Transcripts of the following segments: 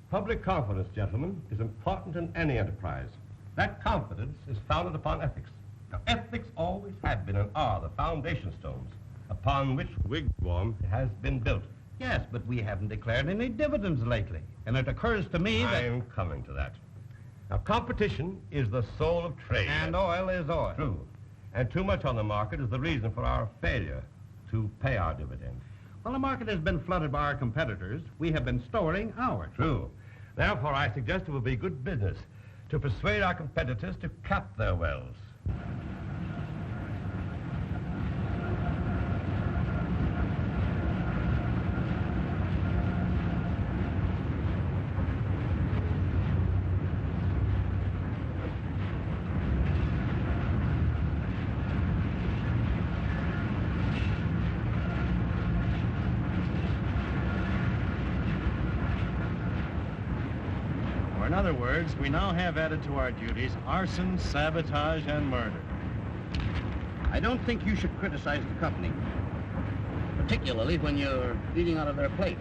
Public confidence, gentlemen, is important in any enterprise. That confidence is founded upon ethics. Now, ethics always have been and are the foundation stones upon which Wigwam has been built. Yes, but we haven't declared any dividends lately. And it occurs to me that... I'm coming to that. Now, competition is the soul of trade. And oil is oil. True. And too much on the market is the reason for our failure to pay our dividends. Well, the market has been flooded by our competitors. We have been storing ours. True. Therefore, I suggest it would be good business to persuade our competitors to cap their wells. In other words, we now have added to our duties arson, sabotage, and murder. I don't think you should criticize the company, particularly when you're eating out of their plate.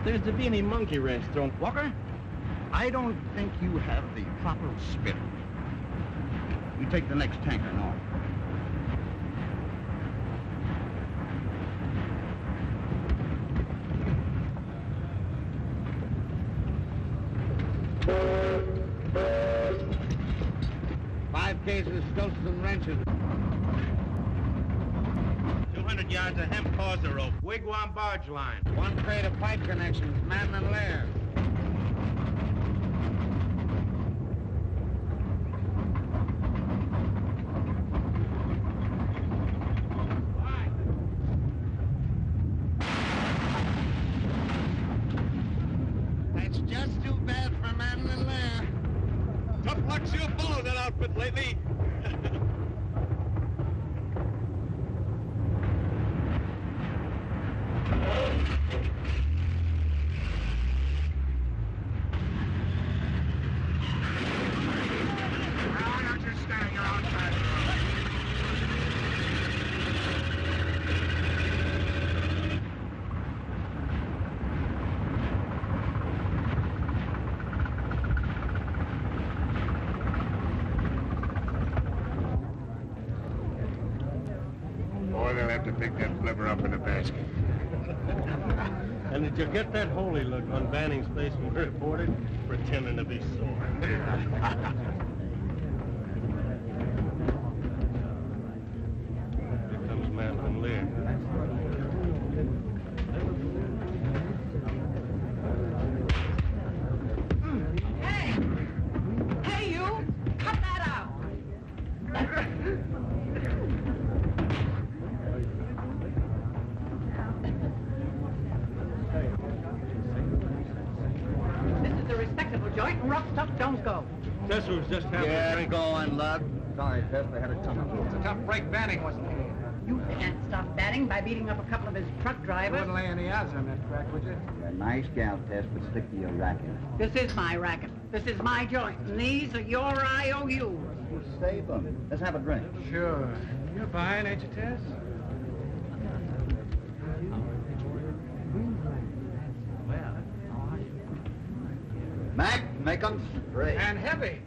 There's to be any monkey wrench thrown. Walker, I don't think you have the proper spirit. You take the next tanker north. Cases, stilts, and wrenches. 200 yards of hemp hawser rope, wigwam barge line. 1 crate of pipe connections, man and lair. That's just too bad for man and lair. Tough luck's you followed that outfit lately. They'll have to pick that flipper up in a basket. And did you get that holy look on Banning's face when we reported? Pretending to be sore. Here comes Madeline Lear. Hey, you! Cut that out! Joint and rough stuff don't go. Tess was just having a drink. Go on, Lug. Sorry, Tess, I had a tumble. It's a tough break. Banning wasn't here. You can't stop Banning by beating up a couple of his truck You drivers. wouldn't lay any odds on that crack, would you? You're a nice gal, Tess, but stick to your racket. This is my racket. This is my joint, and these are your IOUs. You save them. Let's have a drink. Sure. You're buying, ain't you, Tess? Mac, make them straight. And heavy.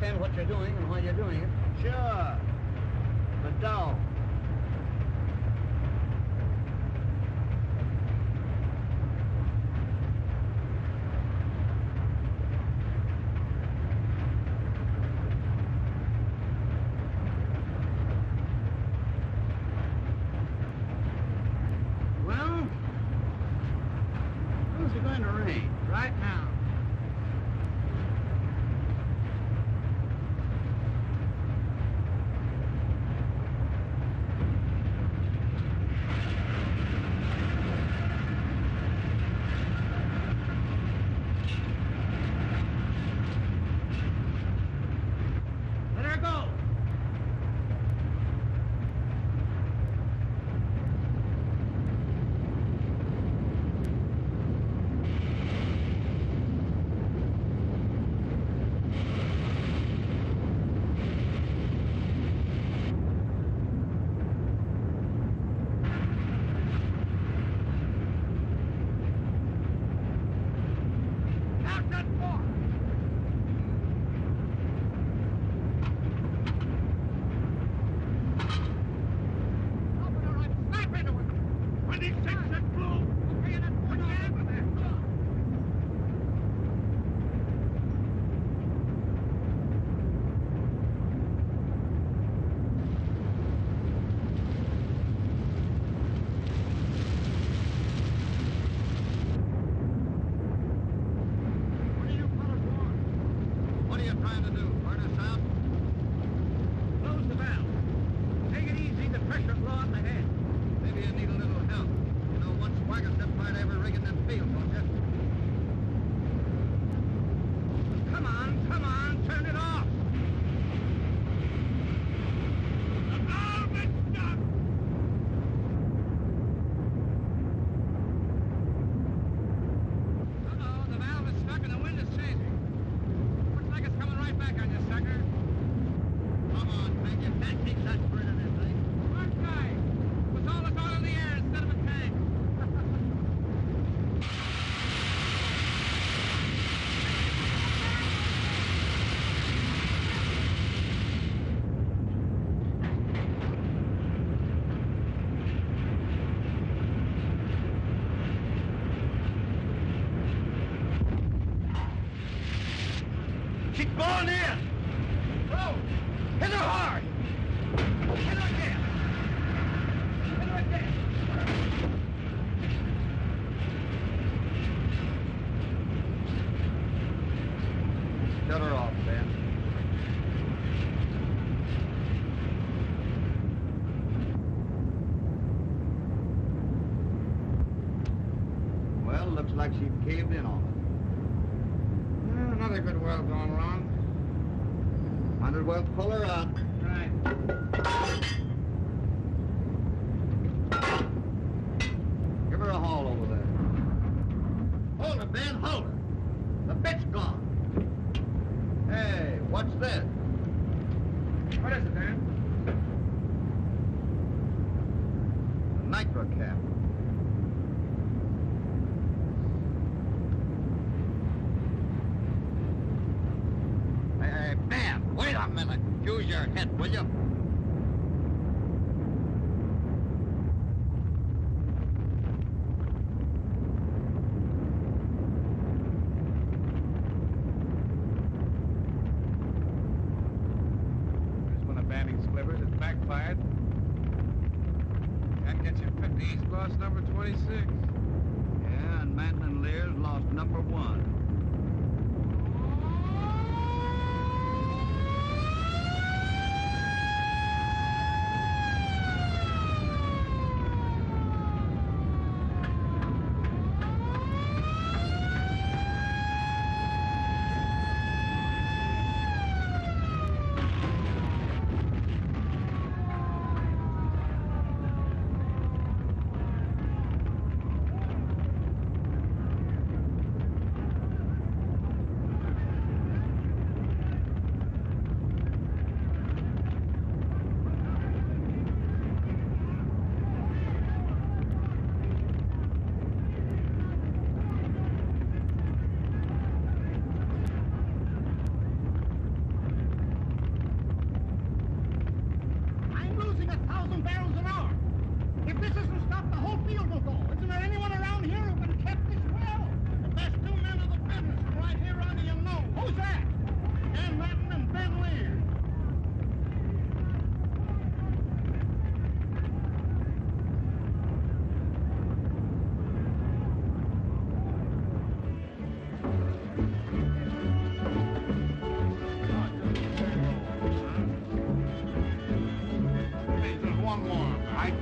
understand what you're doing and why you're doing it. Sure. But don't. Well, when's it going to rain? Right now. Let her go. Out that door! Open her up, snap into it! 26 at blue! Okay, and that's one over there. What do you fellas want? What are you trying to do? Burn us out? Close the valve. Take it easy, the pressure blow on the head. Maybe you need a little help. You know, one swagger set fire to every rig in them fields, don't you? Come on, turn it off. The valve is stuck. Uh-oh, the valve is stuck and the wind is changing. Looks like it's coming right back on you, sucker. Come on, man, you can't keep that spread of this thing. Smart guy. Puts all this oil in the air instead of a tank. She's blowing in! Go! Hit her hard! Hit her again! Hit her again! Shut her off, Ben. Well, looks like she caved in on us. Another good well gone wrong. Might as well pull her out. Right. Give her a haul over there. Hold her, Ben, hold her. The bit's gone. Hey, what's this? What is it, Dan? A nitro cap. Hey, Ben, wait a minute. Use your head, will you? Here's one of Banning's splivers. It's backfired. Can't get you 50. He's lost number 26. Yeah, and Manton and Lear's lost number 1.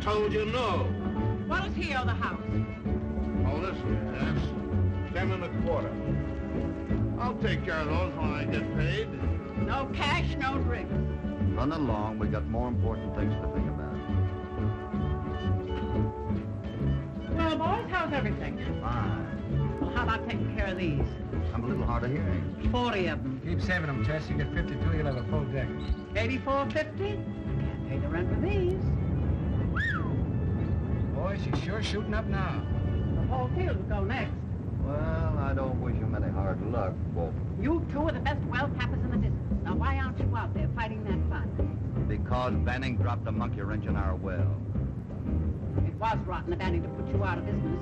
told you no. What does he owe the house? Oh, this, yes. 10 1/4. I'll take care of those when I get paid. No cash, no drinks. Run along. We got more important things to think about. Well, boys, how's everything? Fine. Well, how about taking care of these? I'm a little hard of hearing. 40 of them. Keep saving them, Tess. You get 52, you'll have a full deck. 84.50? Can't pay the rent for these. Boy, she's sure shooting up now. The whole field will go next. Well, I don't wish him any hard luck, Wolf. You two are the best well tappers in the business. Now, why aren't you out there fighting that fight? Because Banning dropped a monkey wrench in our well. It was rotten of Annie to put you out of business.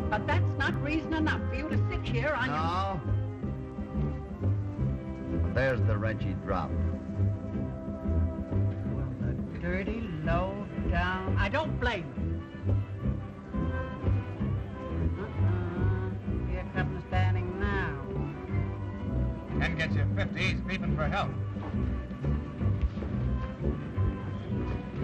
But that's not reason enough for you to sit here on your... No. There's the wrench he dropped. Well, the dirty, low down... I don't blame you. Here comes Banning now. 10 gets you 50. He's beeping for help.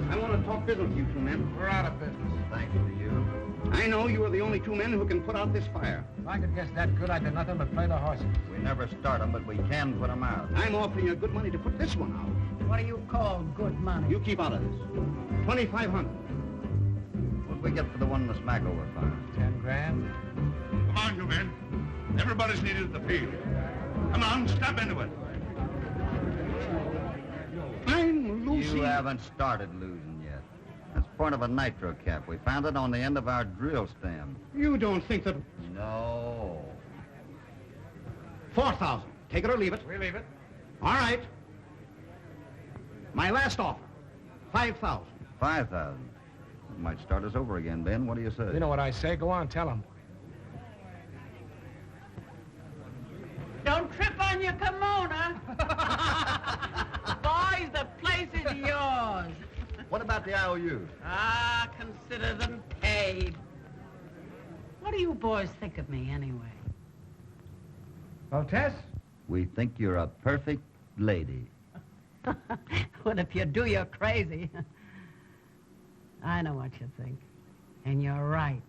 I want to talk business with you two men. We're out of business. Thanks to you. I know you are the only two men who can put out this fire. If I could guess that good, I'd do nothing but play the horses. We never start them, but we can put them out. I'm offering you good money to put this one out. What do you call good money? You keep out of this. 2,500. What'd we get for the one in the Smackover farm? 10 grand. Come on, you men. Everybody's needed at the field. Come on, step into it. I'm losing. You haven't started losing yet. That's part of a nitro cap. We found it on the end of our drill stem. You don't think that... No. 4,000. Take it or leave it. We leave it. All right. My last offer. 5,000. 5,000. That might start us over again, Ben. What do you say? You know what I say. Go on, tell him. Don't trip on your kimono. Boys, the place is yours. What about the IOUs? Ah, consider them paid. What do you boys think of me, anyway? Well, Tess? We think you're a perfect lady. Well, if you do, you're crazy. I know what you think. And you're right.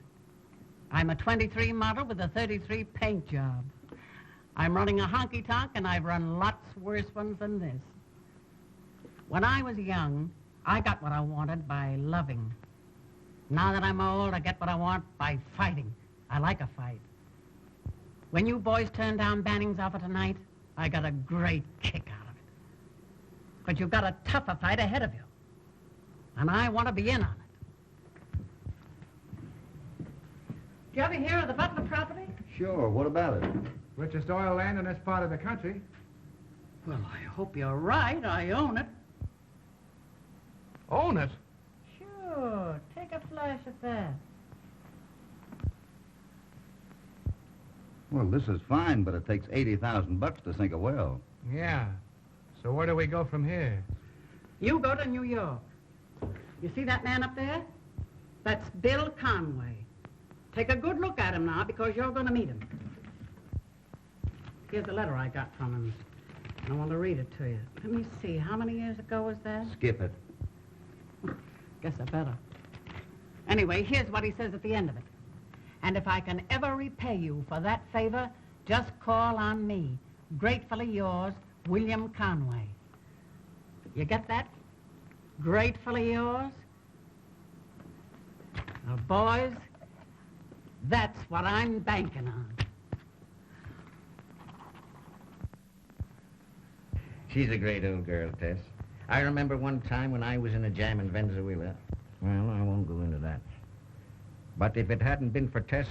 I'm a 23 model with a 33 paint job. I'm running a honky-tonk, and I've run lots worse ones than this. When I was young, I got what I wanted by loving. Now that I'm old, I get what I want by fighting. I like a fight. When you boys turned down Banning's offer tonight, I got a great kick out of it. But you've got a tougher fight ahead of you. And I want to be in on it. Did you ever hear of the Butler property? Sure. What about it? Richest oil land in this part of the country. Well, I hope you're right. I own it. Own it? Sure. Take a flash at that. Well, this is fine, but it takes $80,000 to sink a well. Yeah. So where do we go from here? You go to New York. You see that man up there? That's Bill Conway. Take a good look at him now, because you're going to meet him. Here's a letter I got from him. I want to read it to you. Let me see. How many years ago was that? Skip it. Guess I better. Anyway, here's what he says at the end of it. And if I can ever repay you for that favor, just call on me. Gratefully yours, William Conway. You get that? Gratefully yours? Now, boys, that's what I'm banking on. She's a great old girl, Tess. I remember one time when I was in a jam in Venezuela. Well, I won't go into that. But if it hadn't been for Tess...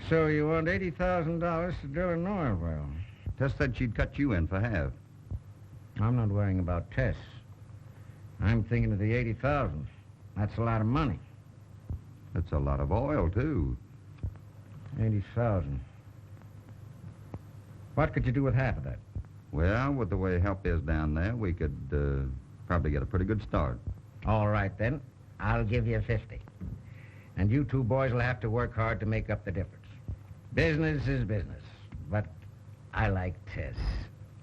So you want $80,000 to drill an oil well? Tess said she'd cut you in for half. I'm not worrying about Tess. I'm thinking of the $80,000. That's a lot of money. That's a lot of oil, too. 80,000. What could you do with half of that? Well, with the way help is down there, we could probably get a pretty good start. All right, then. I'll give you 50. And you two boys will have to work hard to make up the difference. Business is business. But I like Tess.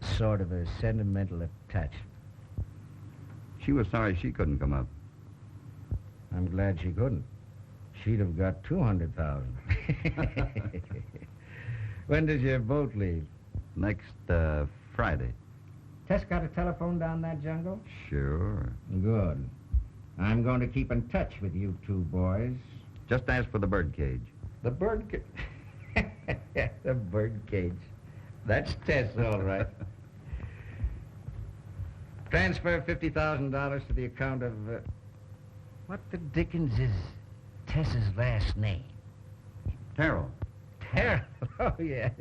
Sort of a sentimental attachment. she was sorry she couldn't come up. I'm glad she couldn't. She'd have got 200,000. When does your boat leave? Next Friday. Tess got a telephone down that jungle? Sure. Good. I'm going to keep in touch with you two boys. Just ask for the bird cage. The bird cage? The bird cage. That's Tess, all right. Transfer $50,000 to the account of... what the dickens is Tess's last name? Terrell. Terrell? Oh, yes.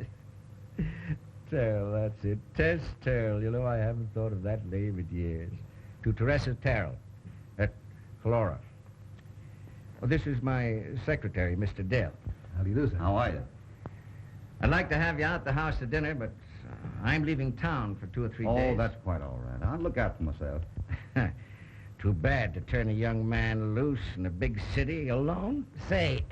Terrell, that's it. Tess Terrell. You know, I haven't thought of that name in years. To Teresa Terrell. At Flora. Well, this is my secretary, Mr. Dell. How do you do, sir? How are you? I'd like to have you out the house to dinner, but I'm leaving town for 2 or 3 days. Oh, that's quite all right. I'll look out for myself. Too bad to turn a young man loose in a big city alone. Say,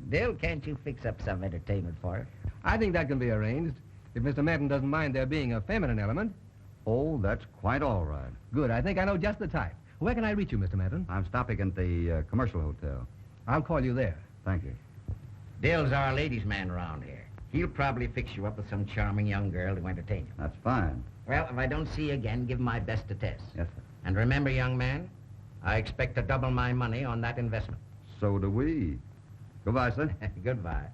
Dill, can't you fix up some entertainment for us? I think that can be arranged, if Mr. Madden doesn't mind there being a feminine element. Oh, that's quite all right. Good. I think I know just the type. Where can I reach you, Mr. Madden? I'm stopping at the commercial hotel. I'll call you there. Thank you. Dill's our ladies' man around here. He'll probably fix you up with some charming young girl to entertain you. That's fine. Well, if I don't see you again, give my best to Tess. Yes, sir. And remember, young man, I expect to double my money on that investment. So do we. Goodbye, sir. Goodbye.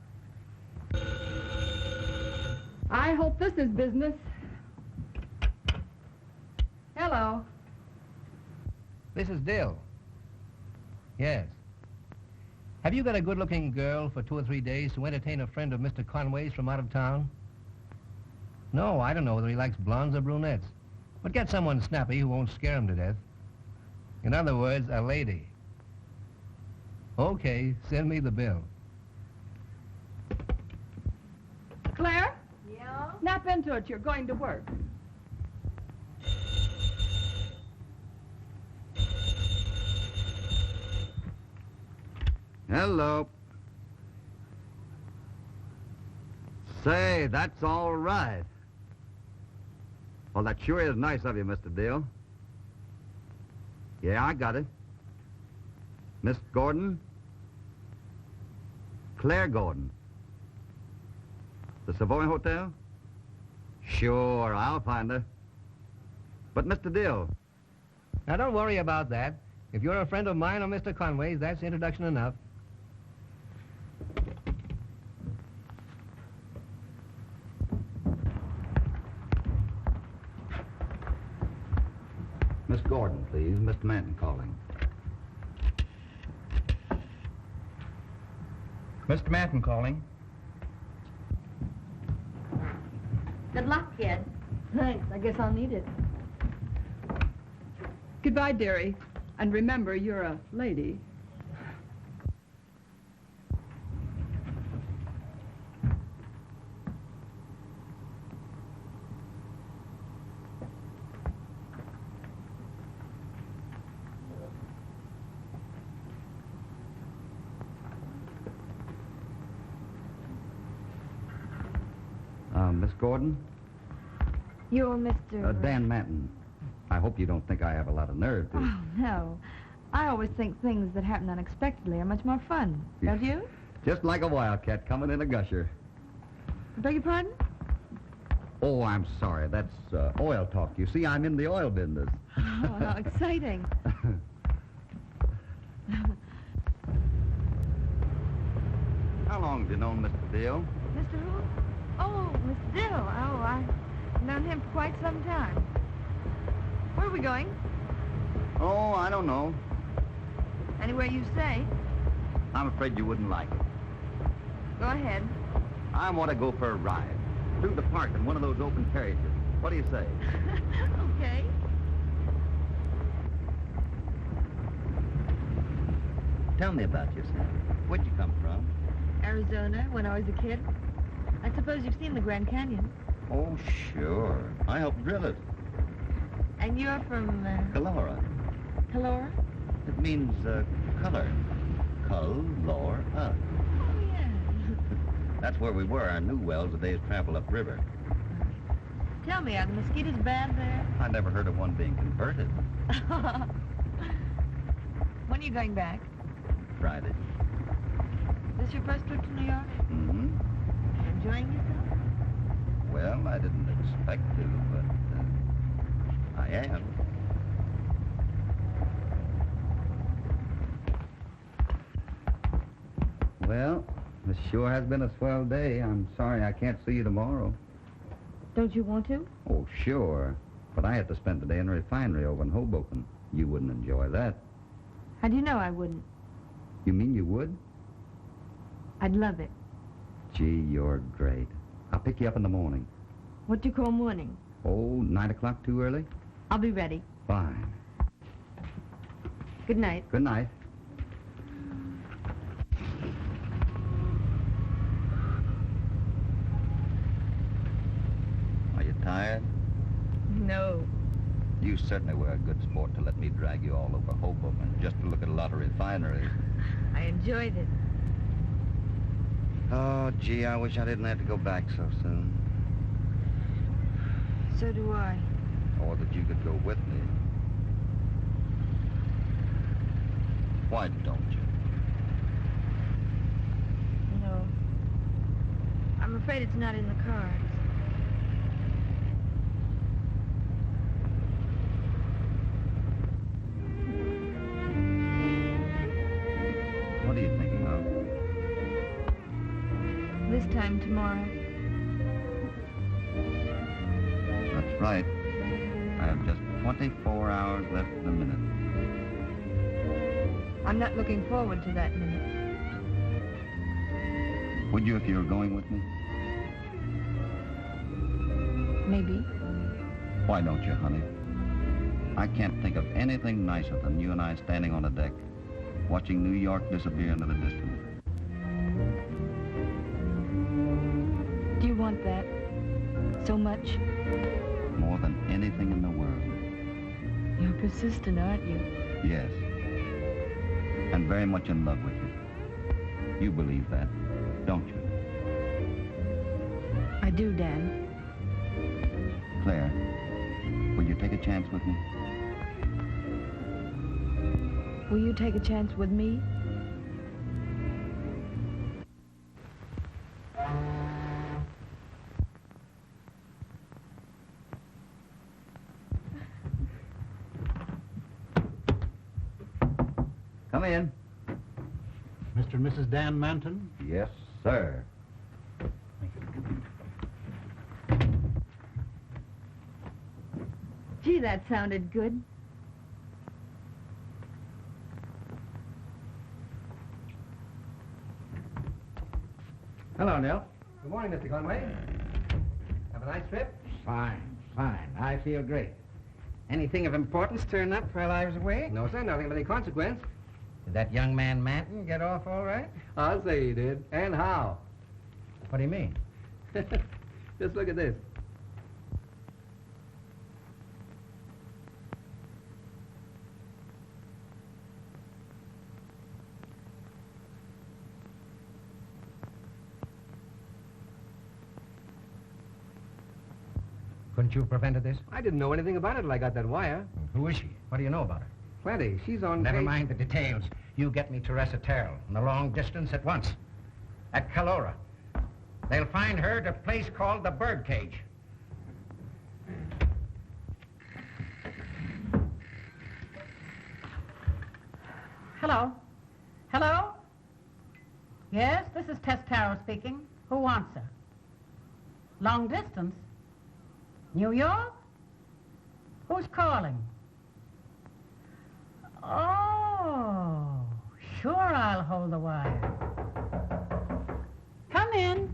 I hope this is business. Hello. This is Dill. Yes. Have you got a good-looking girl for 2 or 3 days to entertain a friend of Mr. Conway's from out of town? No, I don't know whether he likes blondes or brunettes. But get someone snappy who won't scare him to death. In other words, a lady. Okay, send me the bill. Claire? Yeah? Snap into it. You're going to work. Hello. Say, that's all right. Well, that sure is nice of you, Mr. Dill. Yeah, I got it. Miss Gordon? Claire Gordon. The Savoy Hotel? Sure, I'll find her. But, Mr. Dill... Now, don't worry about that. If you're a friend of mine or Mr. Conway's, that's introduction enough. Miss Gordon, please. Mr. Manton calling. Mr. Manton calling. Good luck, kid. Thanks. I guess I'll need it. Goodbye, dearie. And remember, you're a lady. Miss Gordon? You're Mr... Dan Manton. I hope you don't think I have a lot of nerve to... Oh, no. I always think things that happen unexpectedly are much more fun. Don't you? Just like a wildcat coming in a gusher. Beg your pardon? Oh, I'm sorry. That's oil talk. You see, I'm in the oil business. Oh, how exciting. How long have you known Mr. Dill? Mr. who? Oh, Mr. Dill. Oh, I've known him for quite some time. Where are we going? Oh, I don't know. Anywhere you say. I'm afraid you wouldn't like it. Go ahead. I want to go for a ride. Through the park in one of those open carriages. What do you say? Okay. Tell me about yourself. Where'd you come from? Arizona, when I was a kid. I suppose you've seen the Grand Canyon. Oh, sure. I helped drill it. And you're from... Calora. Calora? It means color. Calora. Oh, yeah. That's where we were, our new wells, a day's travel upriver. Tell me, are the mosquitoes bad there? I never heard of one being converted. When are you going back? Friday. Is this your first trip to New York? Mm-hmm. Enjoying yourself? Well, I didn't expect to, but I am. Well, this sure has been a swell day. I'm sorry I can't see you tomorrow. Don't you want to? Oh, sure. But I have to spend the day in a refinery over in Hoboken. You wouldn't enjoy that. How do you know I wouldn't? You mean you would? I'd love it. Gee, you're great. I'll pick you up in the morning. What do you call morning? Oh, 9 o'clock too early? I'll be ready. Fine. Good night. Good night. Are you tired? No. You certainly were a good sport to let me drag you all over Hoboken just to look at a lot of refineries. I enjoyed it. Oh, gee, I wish I didn't have to go back so soon. So do I. Or that you could go with me. Why don't you? No. I'm afraid it's not in the cards. What are you thinking of? This time tomorrow. That's right. I have just 24 hours left in a minute. I'm not looking forward to that minute. Would you if you were going with me? Maybe. Why don't you, honey? I can't think of anything nicer than you and I standing on a deck, watching New York disappear into the distance. Do you want that? So much? More than anything in the world. You're persistent, aren't you? Yes. And very much in love with you. You believe that, don't you? I do, Dan. Claire, will you take a chance with me? Will you take a chance with me? Come in. Mr. and Mrs. Dan Manton? Yes, sir. Gee, that sounded good. Hello, Nell. Good morning, Mr. Conway. Have a nice trip? Fine, fine. I feel great. Anything of importance turn up while I was away? No, sir, nothing of any consequence. Did that young man Manton get off all right? I'll say he did. And how? What do you mean? Just look at this. Couldn't you have prevented this? I didn't know anything about it till I got that wire. Who is she? What do you know about her? Plenty. She's on Never page- mind the details. You get me Teresa Terrell in the long distance at once. At Calora. They'll find her at a place called the Birdcage. Hello? Hello? Yes, this is Tess Tarrow speaking. Who wants her? Long distance? New York? Who's calling? Oh, sure I'll hold the wire. Come in.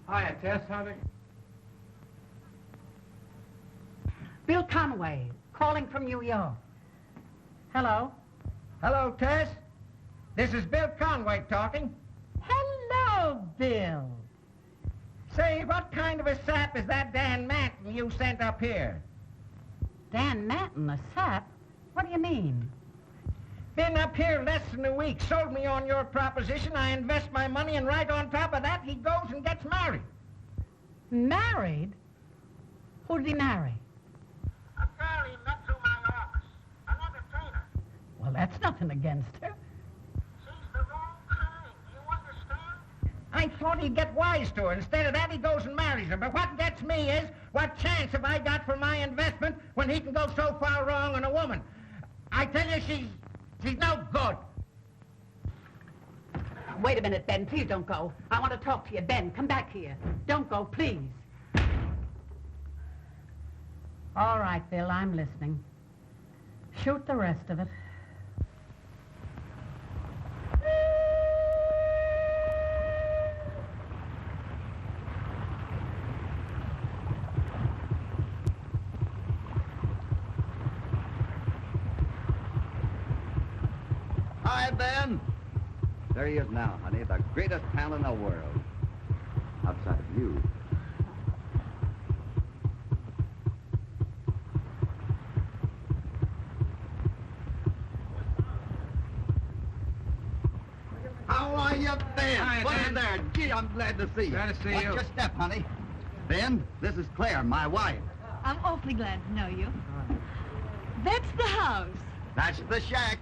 Hiya, Tess. How's it? Bill Conway, calling from New York. Hello? Hello, Tess. This is Bill Conway talking. Hello, Bill. Say, what kind of a sap is that Dan Manton you sent up here? Dan Manton, a sap? What do you mean? Been up here less than a week, sold me on your proposition, I invest my money, and right on top of that, he goes and gets married. Married? Who did he marry? A girl he met through my office. that's nothing against her. I thought he'd get wise to her. Instead of that, he goes and marries her. But what gets me is, what chance have I got for my investment when he can go so far wrong on a woman? I tell you, she's no good. Wait a minute, Ben. Please don't go. I want to talk to you. Ben, come back here. Don't go, please. All right, Bill, I'm listening. Shoot the rest of it. Hi, Ben. There he is now, honey, the greatest pal in the world. Outside of you. How are you, Ben? Hi, Put Ben. in there. Gee, I'm glad to see you. Glad to see Watch you. your step, honey. Ben, this is Claire, my wife. I'm awfully glad to know you. That's the house. That's the shack.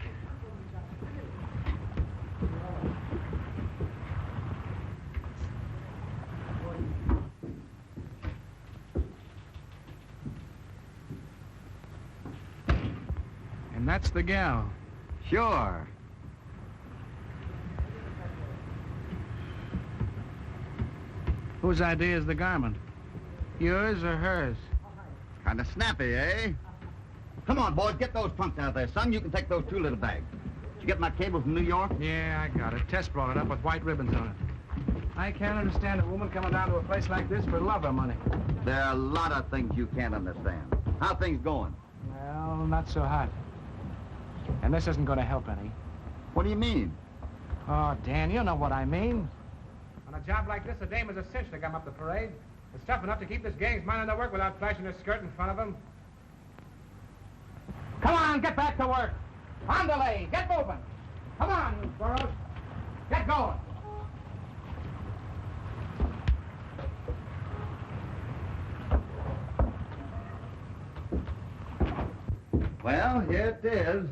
And that's the gal. Sure. Whose idea is the garment? Yours or hers? Kind of snappy, eh? Come on, boys, get those trunks out there, son. You can take those 2 little bags. Did you get my cable from New York? Yeah, I got it. Tess brought it up with white ribbons on it. I can't understand a woman coming down to a place like this for love or money. There are a lot of things you can't understand. How things going? Well, not so hot. And this isn't going to help any. What do you mean? Oh, Dan, you know what I mean. On a job like this, a dame is a cinch to come up the parade. It's tough enough to keep this gang's minding their work without flashing her skirt in front of them. Come on, get back to work. On delay, get moving. Come on, you girls. Get going. Well, here it is.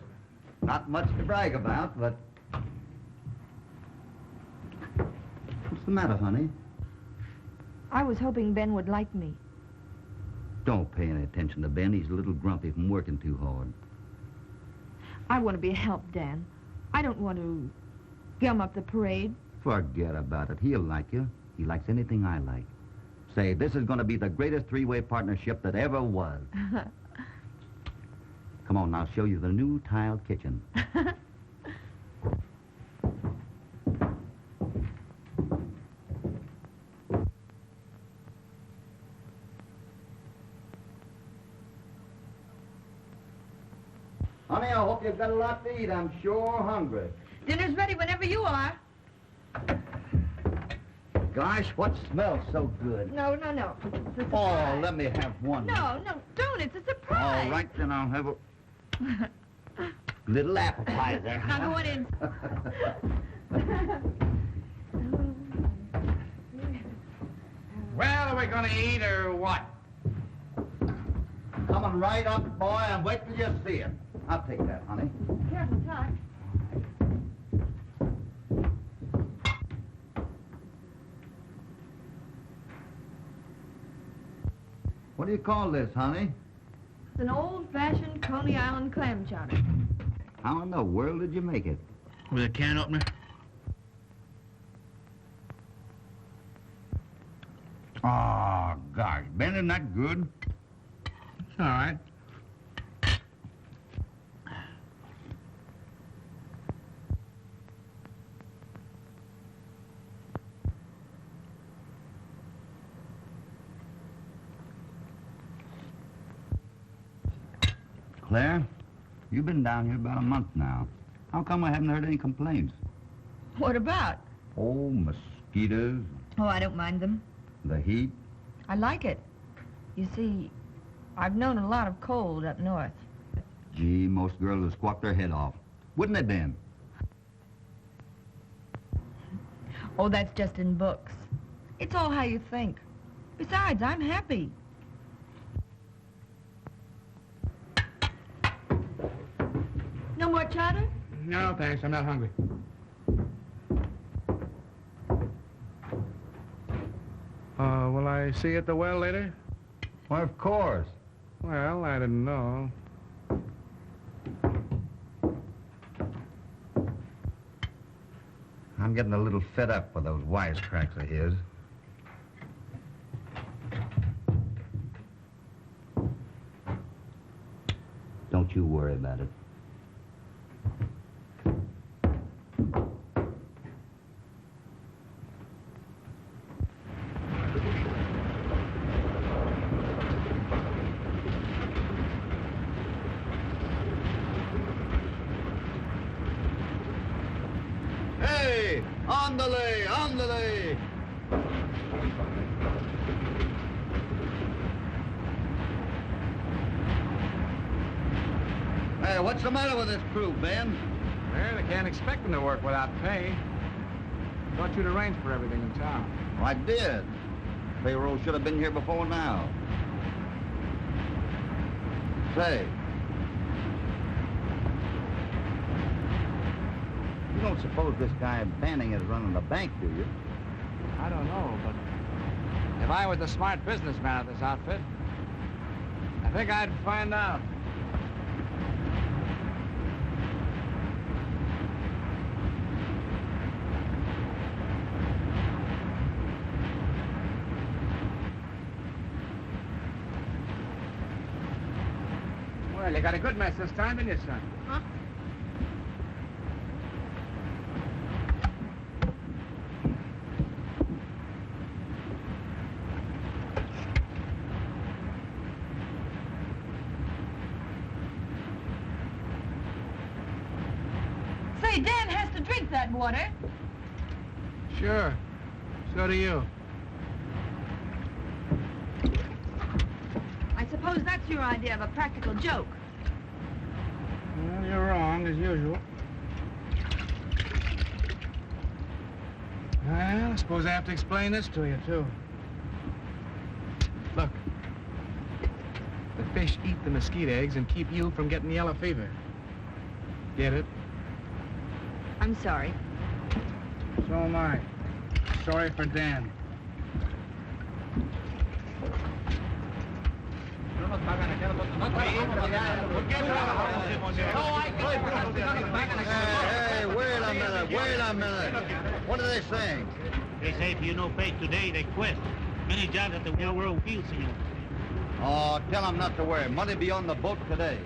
Not much to brag about, but... What's the matter, honey? I was hoping Ben would like me. Don't pay any attention to Ben. He's a little grumpy from working too hard. I want to be a help, Dan. I don't want to gum up the parade. Forget about it. He'll like you. He likes anything I like. Say, this is going to be the greatest 3-way partnership that ever was. Come on, I'll show you the new tiled kitchen. Honey, I hope you've got a lot to eat. I'm sure hungry. Dinner's ready whenever you are. Gosh, what smells so good? No, no, no. It's a Oh, surprise. let me have one. No, no, don't. It's a surprise. All right, then I'll have a little appetizer. Now go on in. Well, are we going to eat or what? Coming right up, boy, and wait till you see it. I'll take that, honey. Careful, Clarke. What do you call this, honey? It's an old-fashioned Coney Island clam chowder. How in the world did you make it? With a can opener? Oh, gosh, Ben, isn't that good? It's all right. Claire, you've been down here about a month now. How come I haven't heard any complaints? What about? Oh, mosquitoes, Oh, I don't mind them. the heat. I like it. You see, I've known a lot of cold up north. Gee, most girls would squawk their head off. Wouldn't it, Ben? Oh, that's just in books. It's all how you think. Besides, I'm happy. No more chowder? No, thanks. I'm not hungry. Will I see you at the well later? Well, of course. Well, I didn't know. I'm getting a little fed up with those wisecracks of his. Don't you worry about it. Hey, ándale, ándale. Hey, what's the matter with this crew, Ben? Well, they can't expect them to work without pay. Thought you'd arranged for everything in town. I did. Payroll should have been here before now. Say, you don't suppose this guy Banning is running the bank, do you? I don't know, but if I was the smart businessman of this outfit, I think I'd find out. Well, you got a good mess this time, didn't you, son? Huh? Say, Dan has to drink that water. Sure. So do you. I suppose that's your idea of a practical joke. Well, you're wrong, as usual. Well, I suppose I have to explain this to you, too. Look. The fish eat the mesquite eggs and keep you from getting yellow fever. Get it? I'm sorry. So am I. Sorry for Dan. Hey, wait a minute. What are they saying? They say if you no pay today, they quit. Many jobs at the railroad field, senor. Oh, tell them not to worry. Money be on the boat today.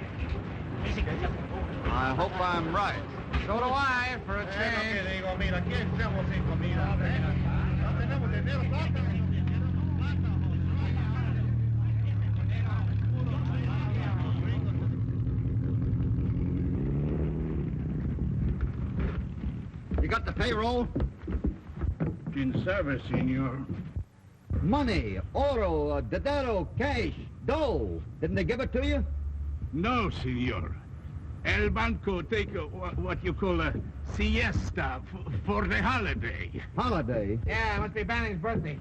I hope I'm right. So do I, for a change. You got the payroll? In service, senor. Money, oro, dinero, cash, dough. Didn't they give it to you? No, senor. El Banco take what you call a siesta for the holiday. Holiday? Yeah, it must be Banning's birthday.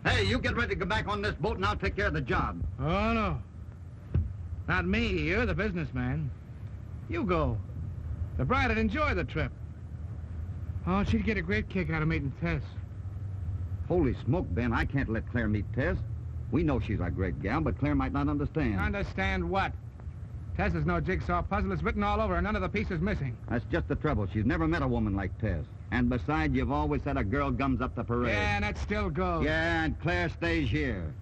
Hey, you get ready to go back on this boat and I'll take care of the job. Oh, no. Not me. You're the businessman. You go. The bride would enjoy the trip. Oh, she'd get a great kick out of meeting Tess. Holy smoke, Ben, I can't let Claire meet Tess. We know she's a great gal, but Claire might not understand. Understand what? Tess is no jigsaw puzzle. It's written all over, and none of the pieces missing. That's just the trouble. She's never met a woman like Tess. And besides, you've always said a girl gums up the parade. Yeah, and that still goes. Yeah, and Claire stays here.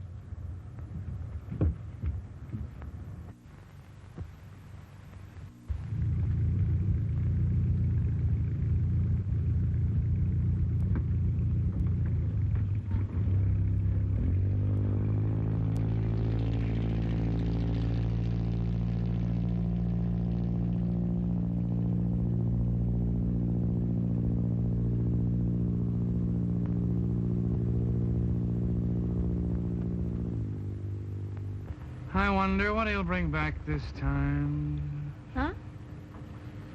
I wonder what he'll bring back this time. Huh?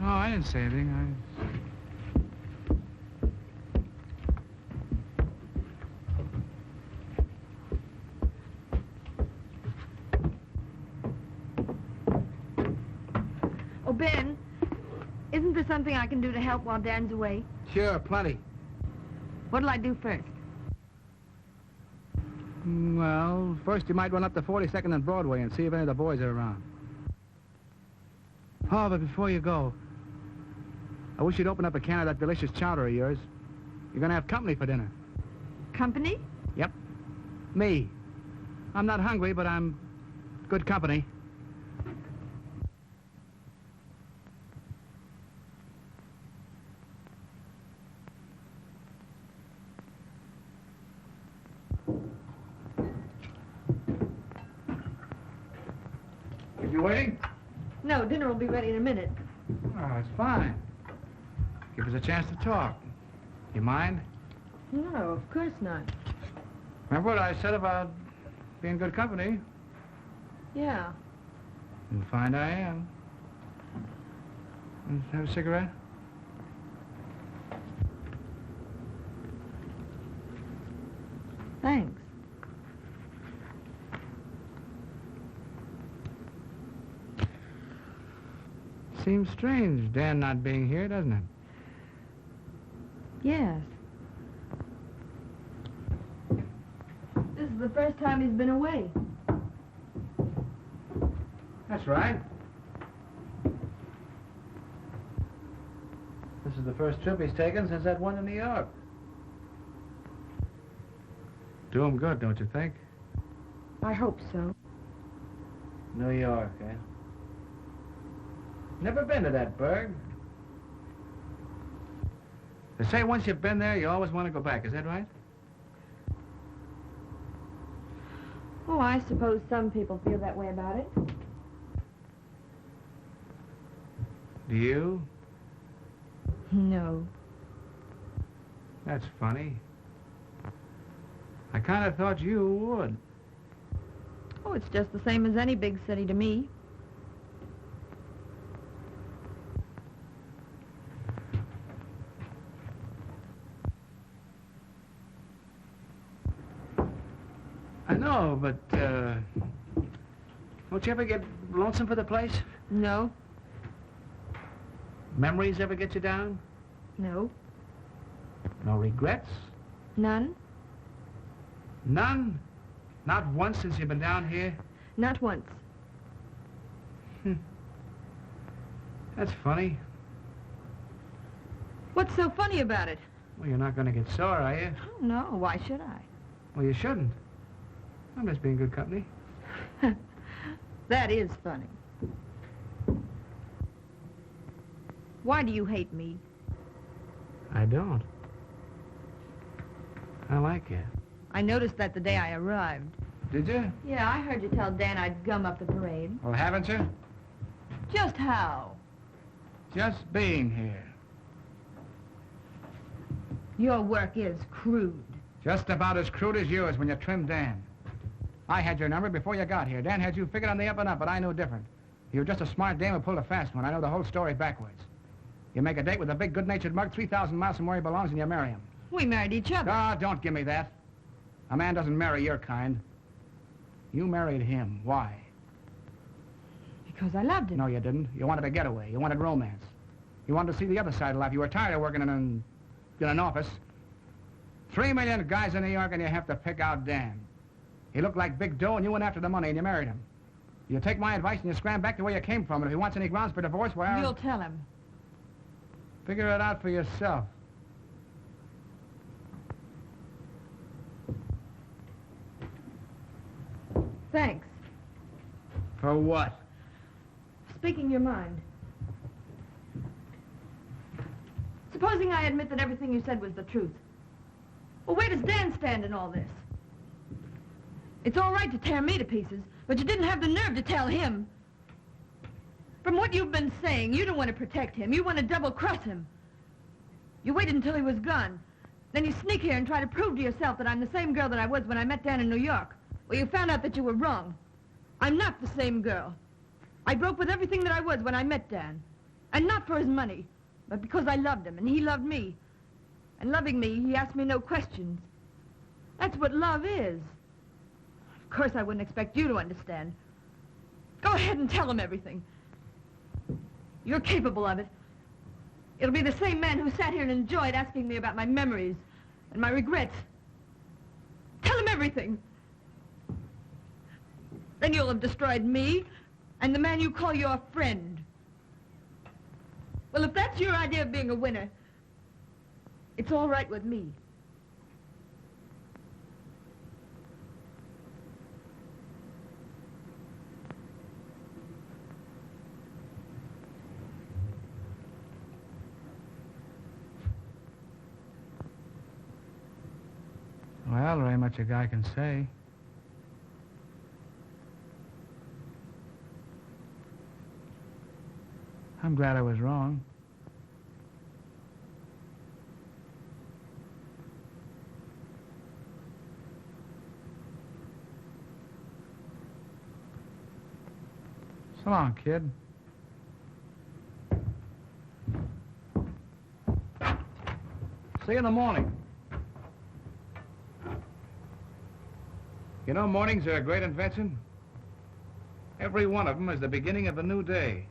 Oh, I didn't say anything. Oh, Ben, isn't Isn't there something I can do to help while Dan's away? Sure, plenty. What'll I do first? Well, first you might run up to 42nd and Broadway and see if any of the boys are around. Oh, but before you go, I wish you'd open up a can of that delicious chowder of yours. You're gonna have company for dinner. Company? Yep. Me. I'm not hungry, but I'm good company. Is you waiting? No, dinner will be ready in a minute. Oh, it's fine. Give us a chance to talk. You mind? No, of course not. Remember what I said about being good company? Yeah. You'll find I am. Have a cigarette? Thanks. Seems strange, Dan not being here, doesn't it? Yes. This is the first time he's been away. That's right. This is the first trip he's taken since that one to New York. Do him good, don't you think? I hope so. New York, eh? Never been to that burg. They say once you've been there, you always want to go back. Is that right? Oh, I suppose some people feel that way about it. Do you? No. That's funny. I kind of thought you would. Oh, it's just the same as any big city to me. I know, but, don't you ever get lonesome for the place? No. Memories ever get you down? No. No regrets? None? None? Not once since you've been down here? Not once. That's funny. What's so funny about it? Well, you're not going to get sore, are you? Oh, no. Why should I? Well, you shouldn't. I'm just being good company. That is funny. Why do you hate me? I don't. I like you. I noticed that the day I arrived. Did you? Yeah, I heard you tell Dan I'd gum up the parade. Well, haven't you? Just how? Just being here. Your work is crude. Just about as crude as yours when you trimmed Dan. I had your number before you got here. Dan had you figured on the up and up, but I knew different. You were just a smart dame who pulled a fast one. I know the whole story backwards. You make a date with a big, good-natured mug 3,000 miles from where he belongs, and you marry him. We married each other. Ah, don't give me that. A man doesn't marry your kind. You married him. Why? Because I loved him. No, you didn't. You wanted a getaway. You wanted romance. You wanted to see the other side of life. You were tired of working in an office. 3 million guys in New York, and you have to pick out Dan. He looked like big dough, and you went after the money, and you married him. You take my advice, and you scram back to where you came from, and if he wants any grounds for divorce, well... You'll tell him. Figure it out for yourself. Thanks. For what? Speaking your mind. Supposing I admit that everything you said was the truth. Well, where does Dan stand in all this? It's all right to tear me to pieces, but you didn't have the nerve to tell him. From what you've been saying, you don't want to protect him. You want to double-cross him. You waited until he was gone. Then you sneak here and try to prove to yourself that I'm the same girl that I was when I met Dan in New York. Well, you found out that you were wrong. I'm not the same girl. I broke with everything that I was when I met Dan. And not for his money, but because I loved him, and he loved me. And loving me, he asked me no questions. That's what love is. Of course, I wouldn't expect you to understand. Go ahead and tell him everything. You're capable of it. It'll be the same man who sat here and enjoyed asking me about my memories and my regrets. Tell him everything. Then you'll have destroyed me and the man you call your friend. Well, if that's your idea of being a winner, it's all right with me. Well, there ain't much a guy can say. I'm glad I was wrong. So long, kid. See you in the morning. You know, mornings are a great invention. Every one of them is the beginning of a new day.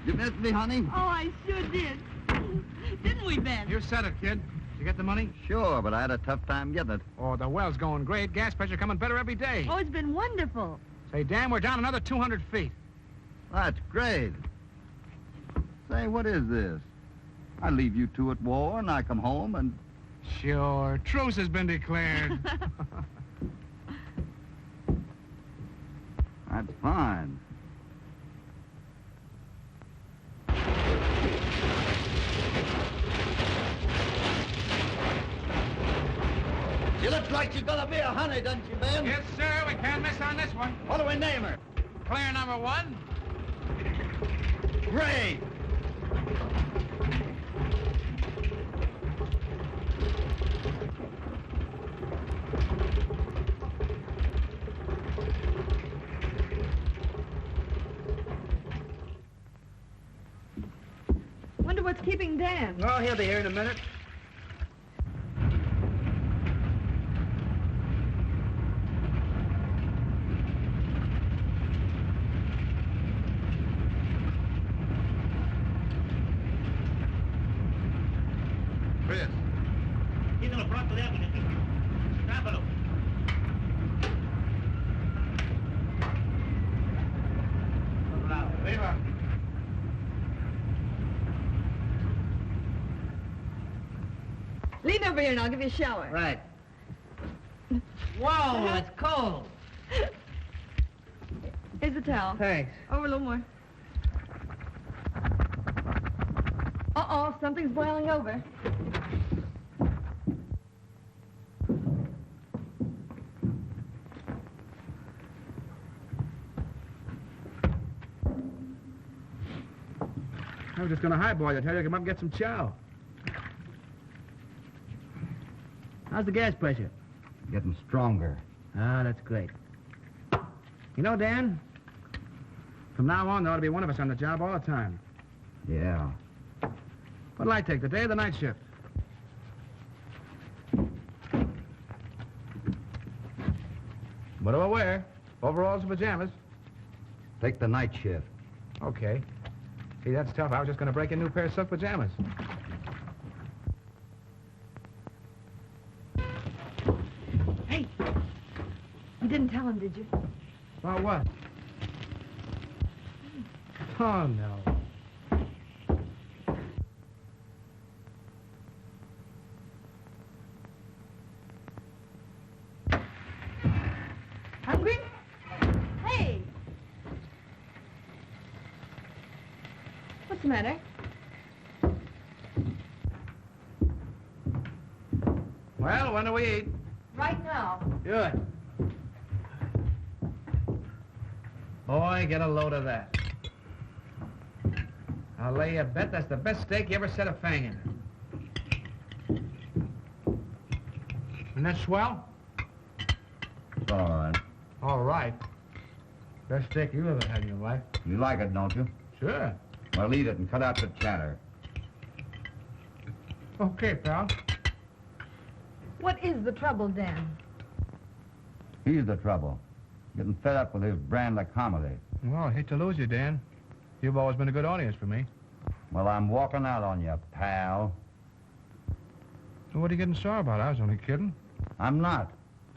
You missed me, honey? Oh, I sure did. Didn't we, Ben? You said it, kid. Did you get the money? Sure, but I had a tough time getting it. Oh, the well's going great. Gas pressure coming better every day. Oh, it's been wonderful. Say, Dan, we're down another 200 feet. That's great. Say, what is this? I leave you two at war, and I come home, and... Sure. Truce has been declared. That's fine. She looks like she's gonna be a honey, doesn't she, Ben? Yes, sir. We can't miss on this one. What do we name her? Clear number one. Great. Wonder what's keeping Dan. Oh, he'll be here in a minute. Chris. Quítalo pronto de aquí. Trápalo. Arriba. Lean over here and I'll give you a shower. Right. Whoa, it's cold. Here's the towel. Thanks. Over a little more. Uh-oh, something's boiling over. I was just going to highball you. Tell you to come up and get some chow. How's the gas pressure? Getting stronger. Ah, that's great. You know, Dan, from now on, there ought to be one of us on the job all the time. Yeah. What'll I take, the day or the night shift? What do I wear? Overalls and pajamas? Take the night shift. Okay. See, that's tough. I was just going to break a new pair of silk pajamas. Hey, you didn't tell him, did you? About what? Oh, no. Hungry? Hey! What's the matter? Well, when do we eat? Right now. Good. Boy, get a load of that. I'll lay you a bet that's the best steak you ever set a fang in. And that swell? It's all right. All right. Best steak you ever had in your life. You like it, don't you? Sure. Well, eat it and cut out the chatter. Okay, pal. What is the trouble, Dan? He's the trouble. Getting fed up with his brand of comedy. Well, I hate to lose you, Dan. You've always been a good audience for me. Well, I'm walking out on you, pal. So what are you getting sore about? I was only kidding. I'm not.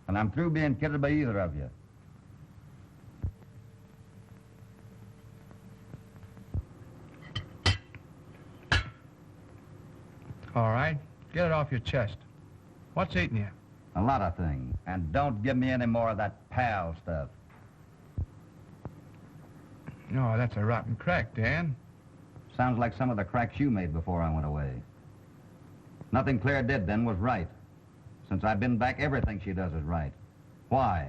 And I'm through being kidded by either of you. All right. Get it off your chest. What's eating you? A lot of things. And don't give me any more of that pal stuff. No, that's a rotten crack, Dan. Sounds like some of the cracks you made before I went away. Nothing Claire did then was right. Since I've been back, everything she does is right. Why?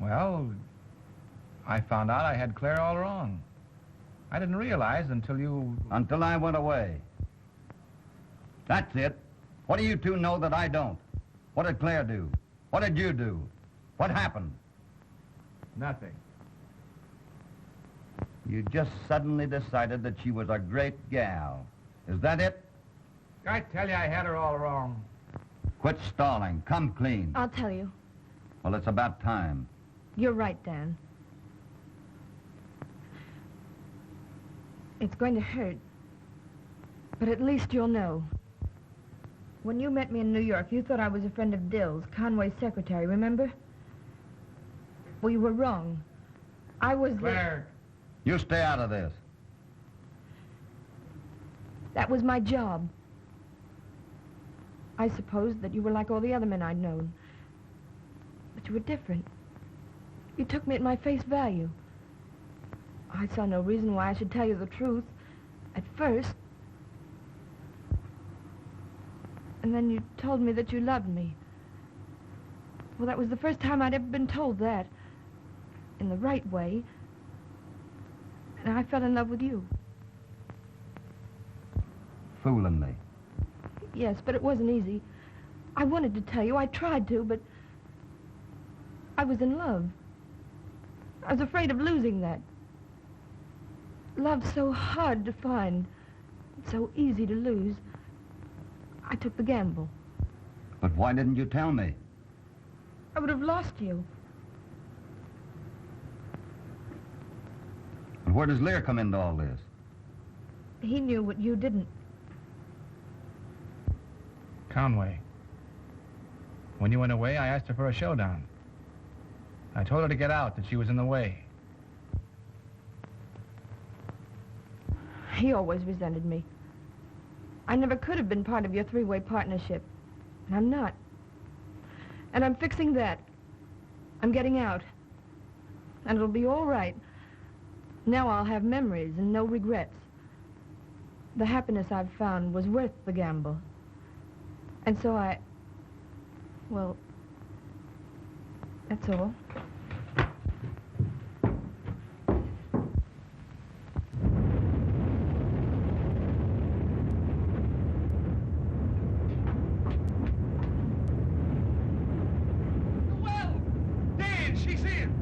Well, I found out I had Claire all wrong. I didn't realize until you... Until I went away. That's it. What do you two know that I don't? What did Claire do? What did you do? What happened? Nothing. You just suddenly decided that she was a great gal. Is that it? I tell you, I had her all wrong. Quit stalling. Come clean. I'll tell you. Well, it's about time. You're right, Dan. It's going to hurt. But at least you'll know. When you met me in New York, you thought I was a friend of Dill's, Conway's secretary, remember? Well, you were wrong. I was Claire. You stay out of this. That was my job. I supposed that you were like all the other men I'd known. But you were different. You took me at my face value. I saw no reason why I should tell you the truth. At first. And then you told me that you loved me. Well, that was the first time I'd ever been told that. In the right way. And I fell in love with you. Fooling me. Yes, but it wasn't easy. I wanted to tell you. I tried to, but I was in love. I was afraid of losing that. Love's so hard to find. It's so easy to lose. I took the gamble. But why didn't you tell me? I would have lost you. And where does Lear come into all this? He knew what you didn't. Conway. When you went away, I asked her for a showdown. I told her to get out, that she was in the way. He always resented me. I never could have been part of your three-way partnership. And I'm not. And I'm fixing that. I'm getting out. And it'll be all right. Now I'll have memories and no regrets. The happiness I've found was worth the gamble. And so well, that's all. She's in.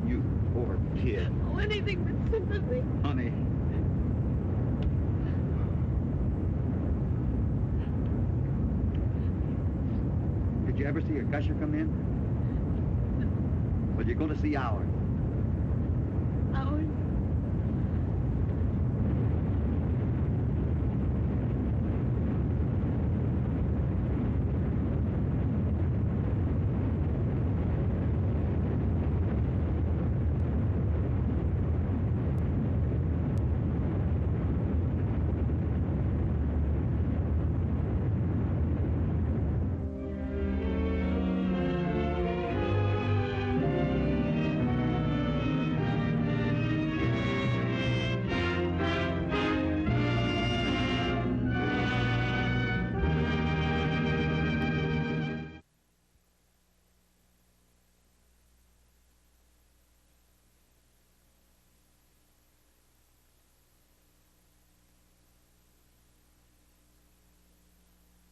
You poor kid. Oh, anything but sympathy. Honey. Did you ever see a gusher come in? Well, you're going to see ours. Ours?